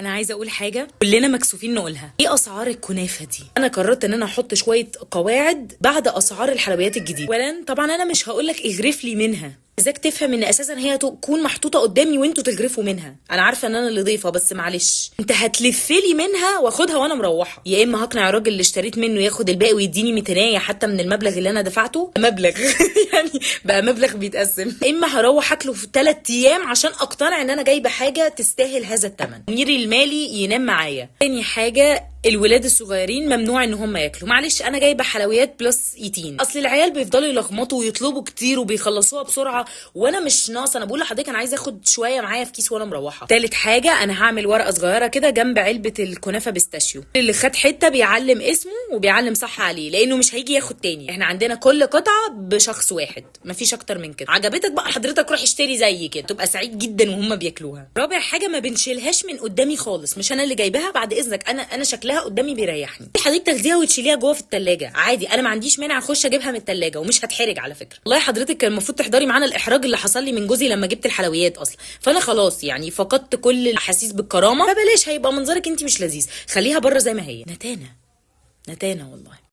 انا عايزه اقول حاجه كلنا مكسوفين نقولها. ايه اسعار الكنافه دي؟ انا قررت ان انا احط شويه قواعد بعد اسعار الحلويات الجديده. اولا طبعا انا مش هقول لك اغرف لي منها، ازاك تفهم ان اساسا هي تكون محطوطه قدامي وانتوا تغرفوا منها. انا عارفه ان انا اللي ضيفه، بس معلش انت هتلفلي منها واخدها وانا مروحه، يا اما هقنع الراجل اللي اشتريت منه ياخد الباقي ويديني 200 حتى من المبلغ اللي انا دفعته، مبلغ يعني بقى مبلغ بيتقسم، اما هروح اكله في 3 ايام عشان اقتنع ان انا جايبه حاجه تستاهل هذا الثمن. ميري المالي ينام معايا. تاني حاجه، الولاد الصغيرين ممنوع ان هم ياكلوا. معلش انا جايبه حلويات بلس يتين، اصل العيال بيفضلوا يلخمطوا ويطلبوا كتير وبيخلصوها بسرعه، وانا مش ناقصه. انا بقول لحضرتك انا عايزه اخد شويه معايا في كيس وانا مروحه. تالت حاجه، انا هعمل ورقه صغيره كده جنب علبه الكنافه بيستاشيو، اللي خد حته بيعلم اسمه وبيعلم صح عليه، لانه مش هيجي ياخد تاني. احنا عندنا كل قطعه بشخص واحد، مفيش اكتر من كده. عجبتك بقى حضرتك روح اشتري زي كده، تبقى سعيد جدا وهم بياكلوها. رابع حاجه، ما بنشيلهاش من قدامي خالص، مش انا اللي جايباها، بعد اذنك انا شكلها قدامي بيريحني. حضرتك تاخديها وتشيليها جوه في التلاجة عادي، انا ما عنديش مانع اخش اجيبها من التلاجة ومش هتحرج على فكره. والله حضرتك كان المفروض تحضري معانا الاحراج اللي حصل لي من جوزي لما جبت الحلويات اصلا، فانا خلاص يعني فقدت كل الاحاسيس بالكرامه، فبلاش هيبقى منظرك انت مش لذيذ، خليها بره زي ما هي. نتانه نتانه والله.